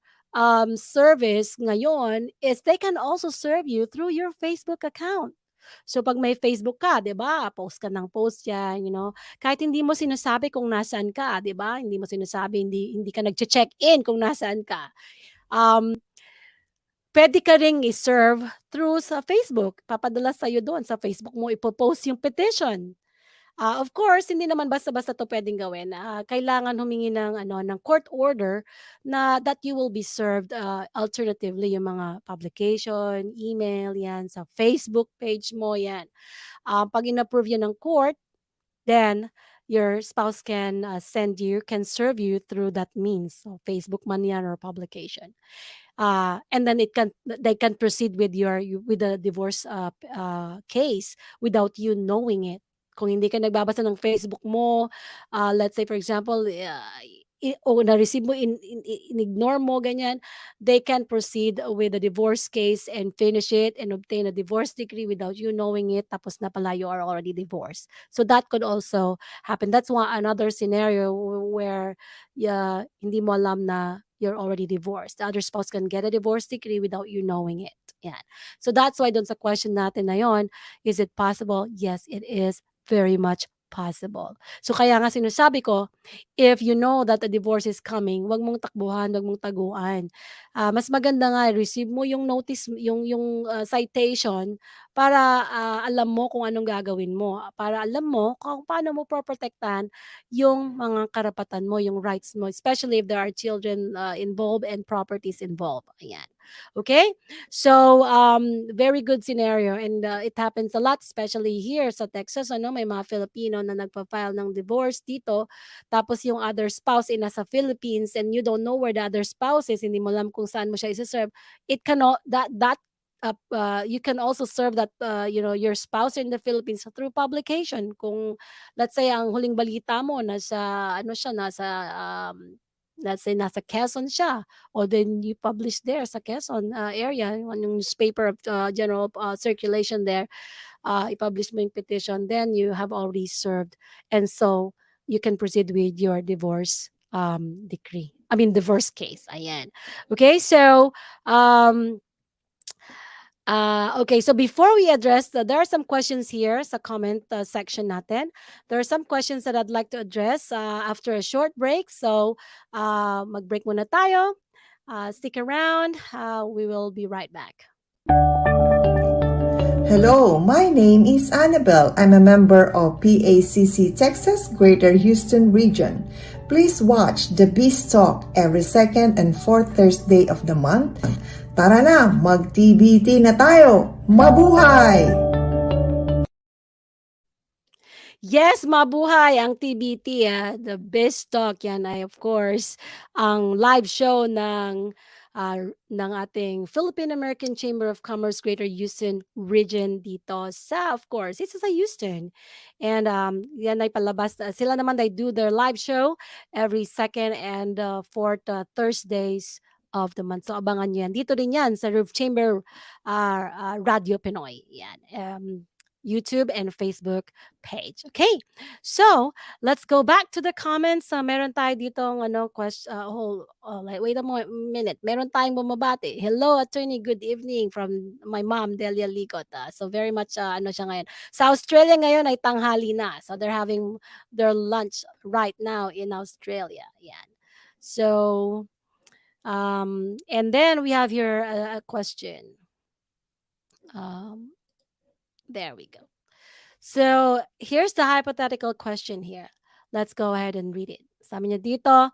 service ngayon is they can also serve you through your Facebook account. So 'pag may Facebook ka, 'di ba, post ka ng post diyan, kahit hindi mo sinasabi kung nasaan ka, 'di ba? Hindi mo sinasabi, hindi hindi ka nagche-check-in kung nasaan ka. Um, Puwede ka ring i-serve through sa Facebook, papadala sa'yo do'n sa Facebook mo ipo-post yung petition. Of course, hindi naman basta-basta 'to puwedeng gawin, kailangan humingi ng ano, ng court order na that you will be served, alternatively yung mga publication, email, 'yan, sa Facebook page mo, 'yan. 'Pag in-approve 'yan ng court, then your spouse can can serve you through that means, so Facebook man yan or publication. And then they can proceed with with the divorce case without you knowing it. Kung hindi ka nagbabasa ng Facebook mo, let's say for example, o na-receive mo, in-ignore mo, ganyan, they can proceed with the divorce case and finish it and obtain a divorce decree without you knowing it, tapos na pala you are already divorced. So that could also happen. That's one another scenario where hindi mo alam na you're already divorced. The other spouse can get a divorce decree without you knowing it. Yan. So that's why dun sa question natin na yon, is it possible? Yes, it is very much possible. So kaya nga sinasabi ko, if you know that a divorce is coming, wag mong takbuhan, wag mong taguan. Mas maganda nga receive mo yung notice, yung citation para alam mo kung anong gagawin mo, para alam mo kung paano mo proprotektahan yung mga karapatan mo, yung rights mo, especially if there are children involved and properties involved. Ayan. Okay? So, very good scenario, and it happens a lot, especially here sa Texas. Ano, may mga Filipino na nagpa-file ng divorce dito, tapos yung other spouse ay nasa Philippines and you don't know where the other spouse is, hindi mo alam kung saan mo siya isa-serve. It cannot, you can also serve that your spouse in the Philippines through publication. Kung let's say ang huling balita mo nasa ano siya, nasa let's say nasa Quezon siya, or then you publish there sa Quezon area, yung newspaper of general circulation there, i-publish mo yung petition, then you have already served, and so you can proceed with your divorce decree. I mean divorce case. Ayan. Okay, so okay, so before we address, there are some questions here sa comment section natin. There are some questions that I'd like to address after a short break. So, mag-break muna tayo. Stick around. We will be right back. Hello, my name is Annabelle. I'm a member of PACC Texas Greater Houston Region. Please watch the Beast Talk every second and fourth Thursday of the month. Tara na, mag-TBT na tayo! Mabuhay! Yes, mabuhay ang TBT, the Best Talk. Yan ay of course ang live show ng ating Philippine American Chamber of Commerce Greater Houston Region dito sa, of course, it's sa Houston. And yan ay palabas. Sila naman, they do their live show every second and fourth Thursdays of the month. So abangan nyo yan. Dito din yan sa Roof Chamber Radyo Pinoy. Yan. YouTube and Facebook page. Okay, so let's go back to the comments. Meron tayo ditong question. Wait a minute. Meron tayong bumabati. Hello, attorney. Good evening from my mom, Delia Ligot. So very much siya ngayon. Sa Australia ngayon ay tanghali na. So they're having their lunch right now in Australia. Yan. So and then we have here a question. There we go. So here's the hypothetical question here. Let's go ahead and read it. Sabi niya dito,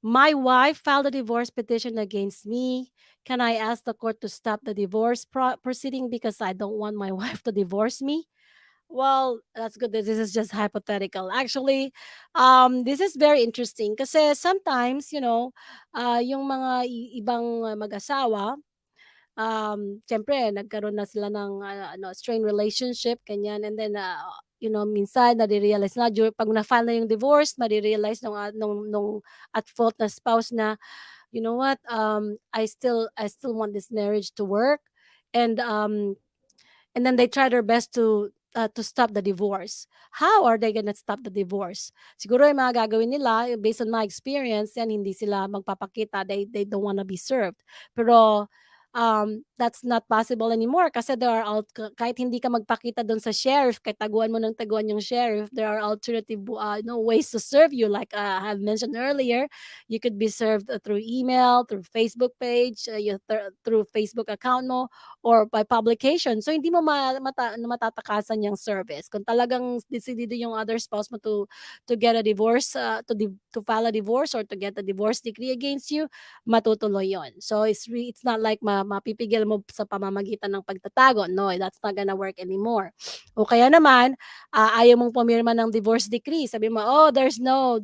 my wife filed a divorce petition against me. Can I ask the court to stop the divorce proceeding because I don't want my wife to divorce me? Well, that's good. This is just hypothetical. Actually, this is very interesting kasi sometimes, yung mga ibang mag-asawa, siyempre nagkaroon na sila ng strained relationship, ganyan, and then minsan nare-realize na pag na-file na yung divorce, mare-realize nung at fault na spouse na, you know what, I still want this marriage to work, and then they try their best to stop the divorce. How are they gonna stop the divorce? Siguro yung mga gagawin nila, based on my experience, yan, hindi sila magpapakita. They don't wanna be served. Pero that's not possible anymore kasi there are kahit hindi ka magpakita doon sa sheriff, kahit taguan mo ng taguan yung sheriff, there are alternative ways to serve you. Like I have mentioned earlier, you could be served through email, through Facebook page, through Facebook account mo, or by publication. So hindi mo matatakasan yung service. Kung talagang decidido yung other spouse mo to get a divorce, to file a divorce or to get a divorce decree against you, matutuloy yon. So it's not like mapipigil mo sa pamamagitan ng pagtatago. No, that's not gonna work anymore. O kaya naman, ayaw mong pumirma ng divorce decree. Sabi mo, oh, there's no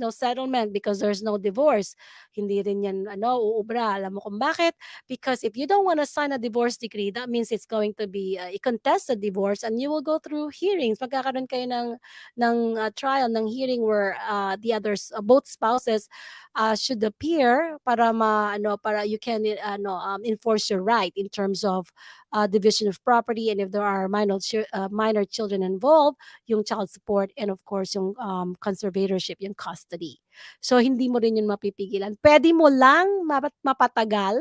settlement because there's no divorce. Hindi rin yan uubra. Alam mo kung bakit? Because if you don't want to sign a divorce decree, that means it's going to be a contested divorce and you will go through hearings. Magkakaroon kayo ng trial, ng hearing where the others, both spouses should appear para you can enforce your right in terms of division of property, and if there are minor children involved, yung child support, and of course yung conservatorship, yung custody. So hindi mo rin yun mapipigilan. Pwede mo lang mapatagal,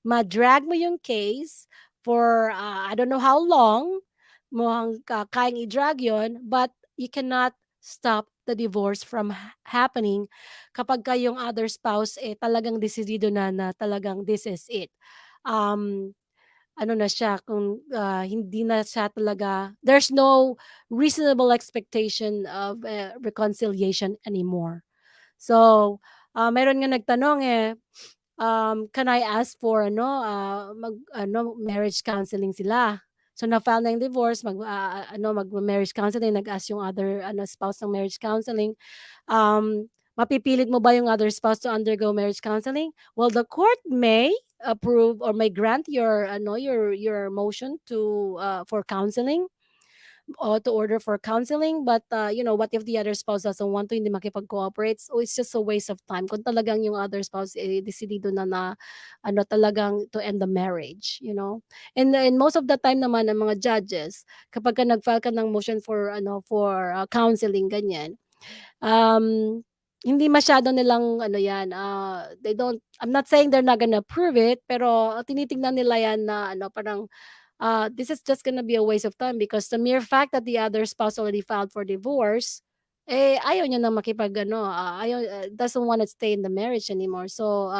ma-drag mo yung case for I don't know how long mo kayang i-drag yun, but you cannot stop the divorce from happening kapag yung other spouse talagang decidido na talagang this is it. Ano na siya, kung hindi na siya talaga, there's no reasonable expectation of reconciliation anymore. So, meron nga nagtanong can I ask for marriage counseling sila. So na-file na yung divorce, mag-marriage counseling, nag-ask yung other spouse ng marriage counseling. Mapipilit mo ba yung other spouse to undergo marriage counseling? Well, the court may approve or may grant your motion to for counseling or to order for counseling, but what if the other spouse doesn't want to, hindi makipag-cooperate? So it's just a waste of time kung talagang yung other spouse decidido na talagang to end the marriage, and most of the time naman ng mga judges, kapag nag-file ka ng motion for counseling ganyan, hindi masyado nilang they don't, I'm not saying they're not gonna approve it, pero tinitingnan nila yan na parang this is just gonna be a waste of time because the mere fact that the other spouse already filed for divorce, ayaw niya na ayaw, doesn't want to stay in the marriage anymore. So,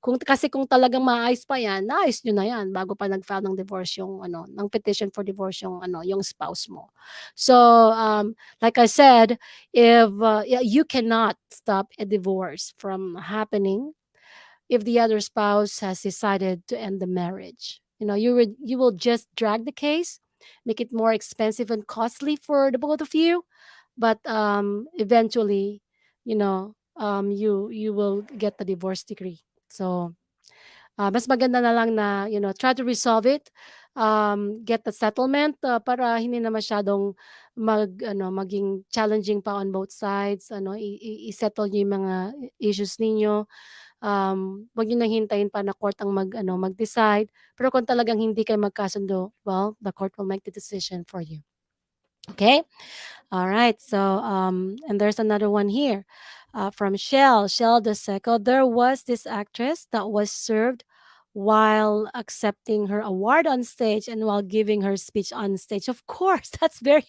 kung talagang maayos pa yan, naayos niyo na yan bago pa nag-file ng divorce ng petition for divorce yung spouse mo. So, like I said, if you cannot stop a divorce from happening if the other spouse has decided to end the marriage. You will just drag the case, make it more expensive and costly for the both of you, but eventually, you will get the divorce decree. So, mas maganda na lang na, try to resolve it, get the settlement para hindi na masyadong maging challenging pa on both sides, i-settle niyo yung mga issues ninyo. Wag niyo nang hintayin pa na court ang mag-decide. Pero kung talagang hindi kayo magkasundo, well, the court will make the decision for you. Okay? All right. So, and there's another one here from Shell the second. There was this actress that was served while accepting her award on stage and while giving her speech on stage. Of course, that's very,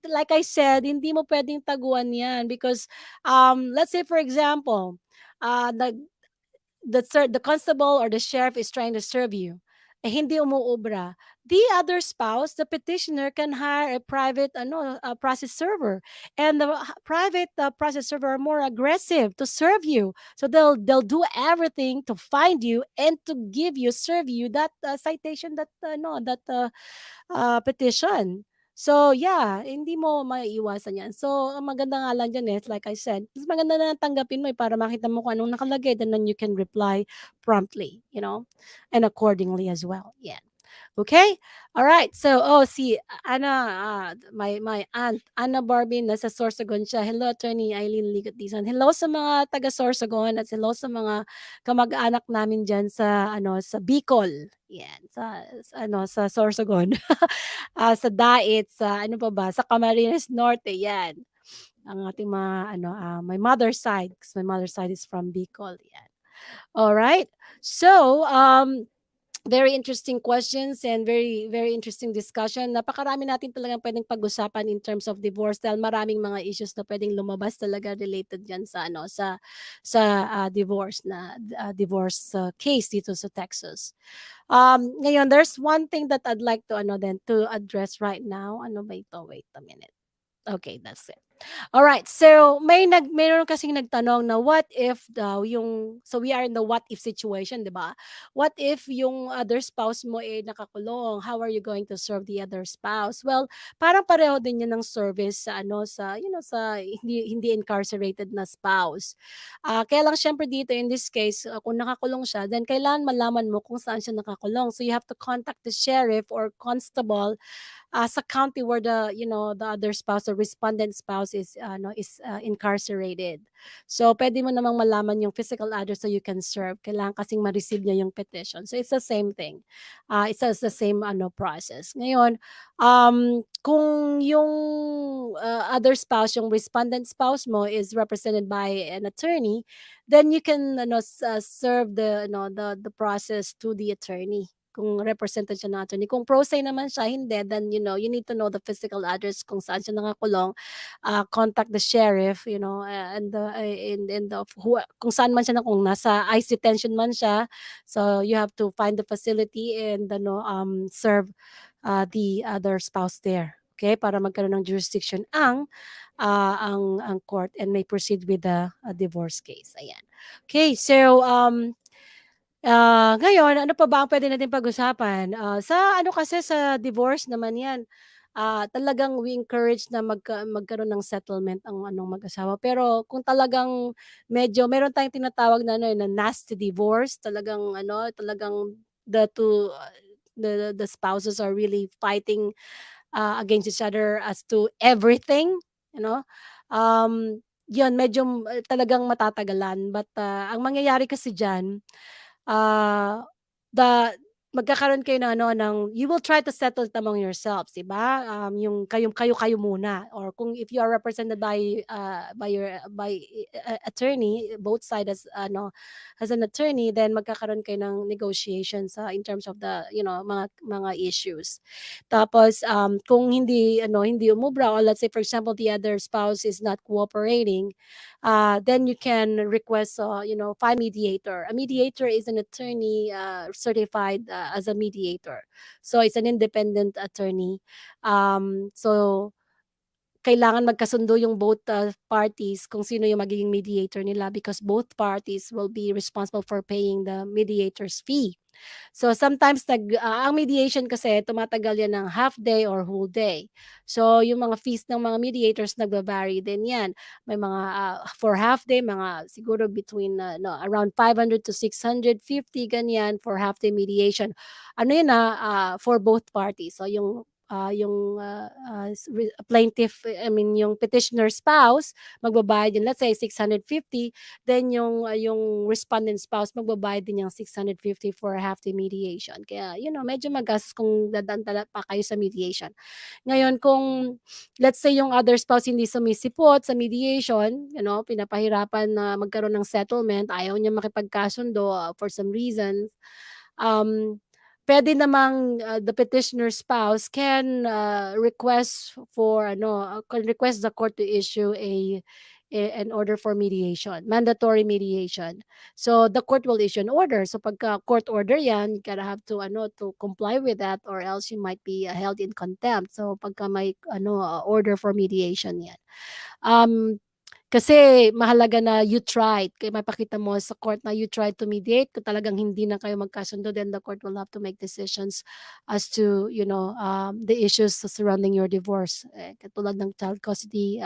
like I said, hindi mo pwedeng taguan yan because, let's say for example, the constable or the sheriff is trying to serve you, hindi umuubra. The other spouse, the petitioner, can hire a private process server, and the private process server are more aggressive to serve you. So they'll do everything to find you and to serve you that citation, that petition. So, yeah, hindi mo maiiwasan 'yan. So, ang maganda nga lang diyan like I said, mas maganda na lang tanggapin mo para makita mo kung anong nakalagay, then you can reply promptly, and accordingly as well. Yeah. Okay? Alright. So, si Ana, my aunt, Ana Barbie, nasa Sorsogon siya. Hello, Attorney Aileen Ligatisan. Hello sa mga taga Sorsogon at hello sa mga kamag-anak namin diyan sa Bicol. Yan, sa Sorsogon. Sa Dait, sa ano pa ba, sa Camarines Norte, yan. Ang ating mga my mother's side, because my mother's side is from Bicol, yan. All right. So, very interesting questions and very very interesting discussion. Napakarami natin talagang pwedeng pag-usapan in terms of divorce dahil maraming mga issues na pwedeng lumabas talaga related diyan sa divorce case dito sa Texas. Ngayon there's one thing that I'd like to to address right now. Ano ba ito? Wait a minute. Okay, that's it. Alright, so mayroon kasing nagtanong na what if daw yung so we are in the what if situation, 'di ba? What if yung other spouse mo, nakakulong, how are you going to serve the other spouse? Well, parang pareho din 'yan ng service sa ano, sa sa hindi incarcerated na spouse. Kaya lang siyempre dito in this case, kung nakakulong siya, then kailangan malaman mo kung saan siya nakakulong. So you have to contact the sheriff or constable sa county where the other spouse or respondent spouse is incarcerated. So pwede mo namang malaman yung physical address so you can serve. Kailangan kasing ma-receive niya yung petition. So it's the same thing. It's the same process. Ngayon, kung yung other spouse, yung respondent spouse mo is represented by an attorney, then you can serve the process to the attorney kung represented siya ng attorney. Kung pro se naman siya, hindi, then you need to know the physical address kung saan siya nakakulong. Contact the sheriff, and kung saan man siya kung nasa ICE detention man siya. So you have to find the facility and serve the other spouse there. Okay, para magkaroon ng jurisdiction ang court and may proceed with the divorce case. Ayan. Okay, so ngayon ano pa ba ang puwede nating pag-usapan? Sa ano kasi sa divorce naman 'yan, talagang we encourage na magkaroon ng settlement ang mag-asawa. Pero kung talagang medyo meron tayong tinatawag na na nasty divorce, talagang the two, the spouses are really fighting, against each other as to everything, you know? 'Yun medyo talagang matatagalan but, ang mangyayari kasi diyan ah, the magkakaroon kayo ng you will try to settle it among yourselves, 'di ba? Yung kayo-kayo muna or kung if you are represented by your attorney, both side as an attorney, then magkakaroon kayo ng negotiations in terms of the mga issues. Tapos kung hindi umubra or let's say for example the other spouse is not cooperating, then you can request, find mediator. A mediator is an attorney certified as a mediator. So it's an independent attorney. So kailangan magkasundo yung both parties kung sino yung magiging mediator nila because both parties will be responsible for paying the mediator's fee. So sometimes ang mediation kasi tumatagal yan ng half day or whole day. So yung mga fees ng mga mediators nagva-vary din yan. May mga for half day mga siguro between no, around 500 to 650 ganyan for half day mediation. Ano yun for both parties. So yung plaintiff, I mean yung petitioner spouse magbabayad yun let's say 650, then yung respondent spouse magbabayad din yung 650 for half the mediation. Kaya medyo magastos kung dadaan pa kayo sa mediation. Ngayon kung let's say yung other spouse hindi sumisipot sa mediation, pinapahirapan na magkaroon ng settlement, ayaw niya makipagkasundo for some reasons, um, puwede namang the petitioner spouse can can request the court to issue an order for mediation, mandatory mediation. So the court will issue an order. So pagka court order 'yan, you gotta have to comply with that or else you might be held in contempt. So pagka may order for mediation 'yan. Um, Kasi mahalaga na you tried, kaya mapakita mo sa court na you tried to mediate. Kung talagang hindi na kayo magkasundo, then the court will have to make decisions as to, the issues surrounding your divorce. Katulad ng child custody,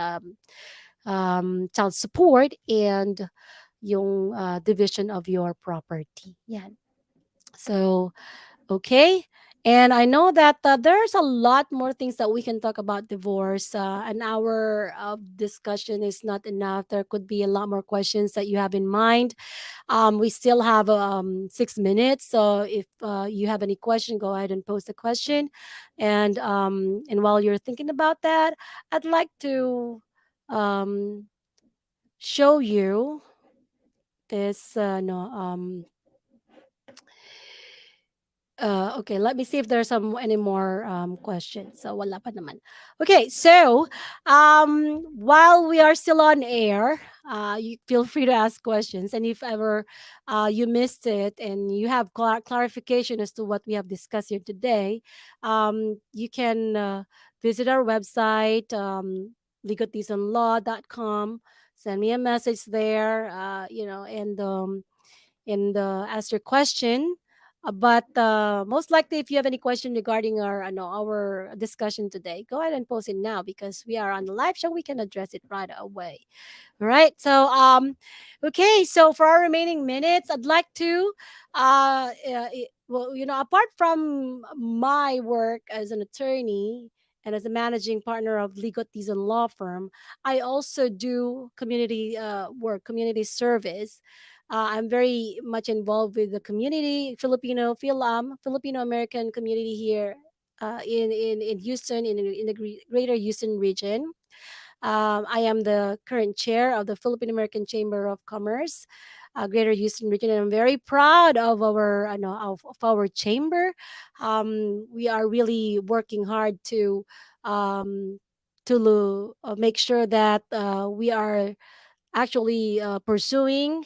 child support, and yung division of your property. Yan. So, okay. And I know that there's a lot more things that we can talk about divorce. An hour of discussion is not enough. There could be a lot more questions that you have in mind. We still have 6 minutes. So if you have any question, go ahead and post a question. And while you're thinking about that, I'd like to um, show you this. No. Okay, let me see if there's any more questions. So wala pa naman. Okay, so while we are still on air, you feel free to ask questions, and if ever you missed it and you have clarification as to what we have discussed here today, you can visit our website. 𝘱𝘠𝘰𝘴𝑓.com. Send me a message there, and ask your question. But most likely, if you have any question regarding our discussion today, go ahead and post it now because we are on the live show. We can address it right away. All right. So, okay. So for our remaining minutes, I'd like to, apart from my work as an attorney and as a managing partner of Legal Tizon Law Firm, I also do community work, community service. I'm very much involved with the community, Filipino American community here in Houston, in the greater Houston region. I am the current chair of the Philippine American Chamber of Commerce, Greater Houston region, and I'm very proud of of our chamber. We are really working hard um, to make sure that we are actually pursuing,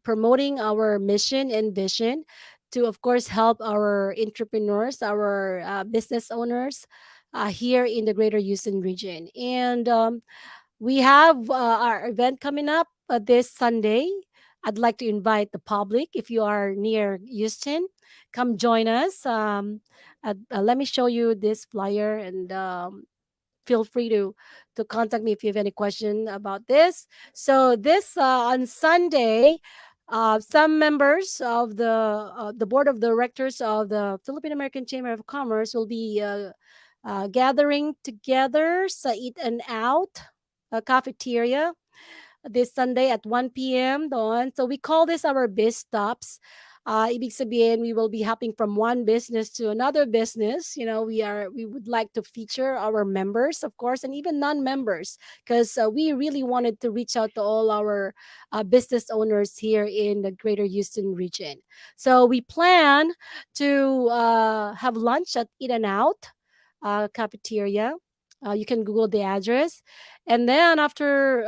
promoting our mission and vision to, of course, help our entrepreneurs, our business owners here in the Greater Houston region. And we have our event coming up this Sunday. I'd like to invite the public. If you are near Houston, come join us. Let me show you this flyer, and feel free to contact me if you have any question about this. So this on Sunday, some members of the board of directors of the Philippine American Chamber of Commerce will be gathering together sa Eat and Out cafeteria this Sunday at 1 p.m. doon. So we call this our biz stops. Ibig sabihin, we will be hopping from one business to another business. We would like to feature our members, of course, and even non-members, because we really wanted to reach out to all our business owners here in the Greater Houston region. So we plan to have lunch at In and Out cafeteria. You can Google the address, and then after,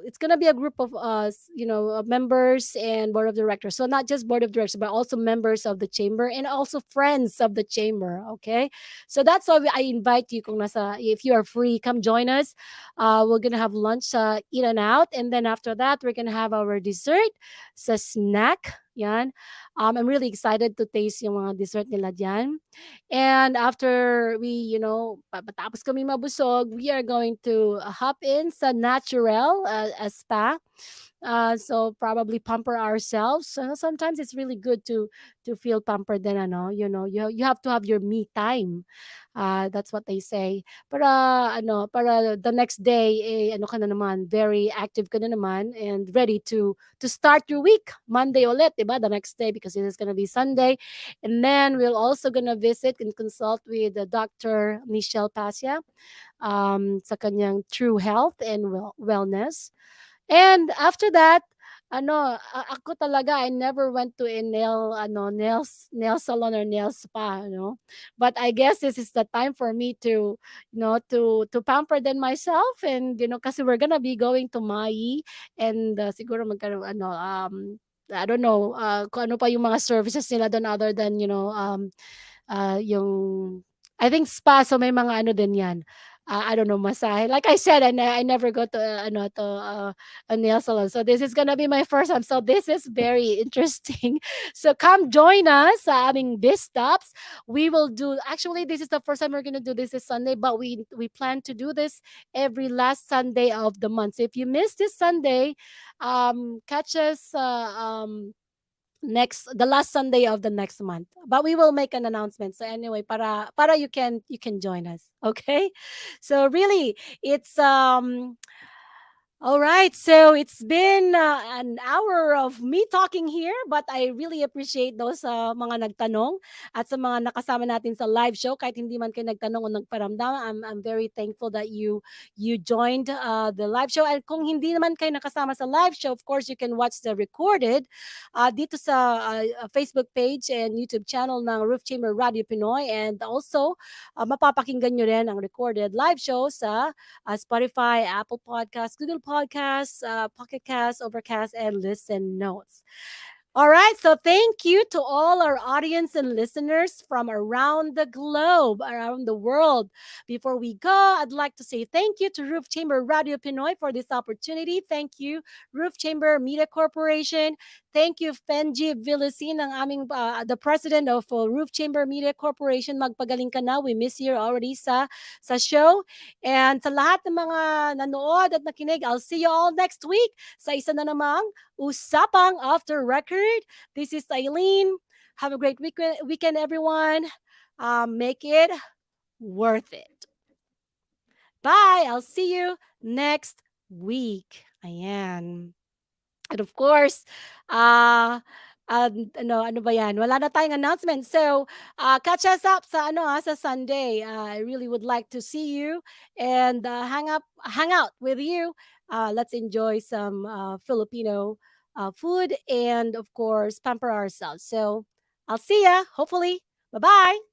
it's gonna be a group of us, members and board of directors. So not just board of directors, but also members of the chamber and also friends of the chamber. Okay, so that's why I invite you. If you are free, come join us. We're gonna have lunch, In and Out, and then after that, we're gonna have our dessert, sa snack. Yan. I'm really excited to taste yung mga dessert nila diyan. And after we, matapos kami mabusog, we are going to hop in sa natural spa. So probably pamper ourselves. So sometimes it's really good to feel pampered. Then you have to have your me time. That's what they say. Para the next day, ano ka na naman, very active ka na naman and ready to start your week. Monday ulit, diba? The next day, because it is gonna be Sunday. And then we're also gonna visit and consult with Dr. Michelle Pasya sa kanyang True Health and Wellness. And after that, ako talaga, I never went to a nail salon or nail spa, But I guess this is the time for me to pamper then myself, and kasi we're gonna be going to Mai, and siguro magkaroon I don't know kung ano pa yung mga services nila doon other than yung I think spa, so may mga ano din 'yan. I don't know, masahe. Like I said, I never go to a nail salon. So this is gonna be my first time. So this is very interesting. So come join us sa aming Biz Stops. We will do, actually, this is the first time we're gonna do this Sunday, but we plan to do this every last Sunday of the month. So if you miss this Sunday, catch us the last Sunday of the next month, but we will make an announcement. So anyway, para you can join us. Okay, so really, it's all right, so it's been an hour of me talking here, but I really appreciate those mga nagtanong at sa mga nakasama natin sa live show. Kahit hindi man kayo nagtanong o nagparamdam, I'm very thankful that you joined the live show. And kung hindi naman kayo nakasama sa live show, of course, you can watch the recorded dito sa Facebook page and YouTube channel ng Roof Chamber Radio Pinoy. And also, mapapakinggan nyo rin ang recorded live show sa Spotify, Apple Podcasts, Google Podcasts, Pocket Casts, Overcast, and Listen Notes. All right, so thank you to all our audience and listeners from around the globe, around the world. Before we go, I'd like to say thank you to Roof Chamber Radio Pinoy for this opportunity. Thank you, Roof Chamber Media Corporation. Thank you, Fenji Villasin, the president of Roof Chamber Media Corporation. Magpagaling ka na. We miss you already sa show. And sa lahat ng mga nanood at nakinig, I'll see you all next week sa isa na namang Usapang After Record. This is Aileen. Have a great weekend everyone. Make it worth it. Bye. I'll see you next week. Ayan. And of course, ano ba yan? Wala na tayong announcement. So, catch us up sa Sunday. I really would like to see you and hang out with you. Let's enjoy some Filipino food and of course pamper ourselves. So, I'll see ya. Hopefully. Bye bye.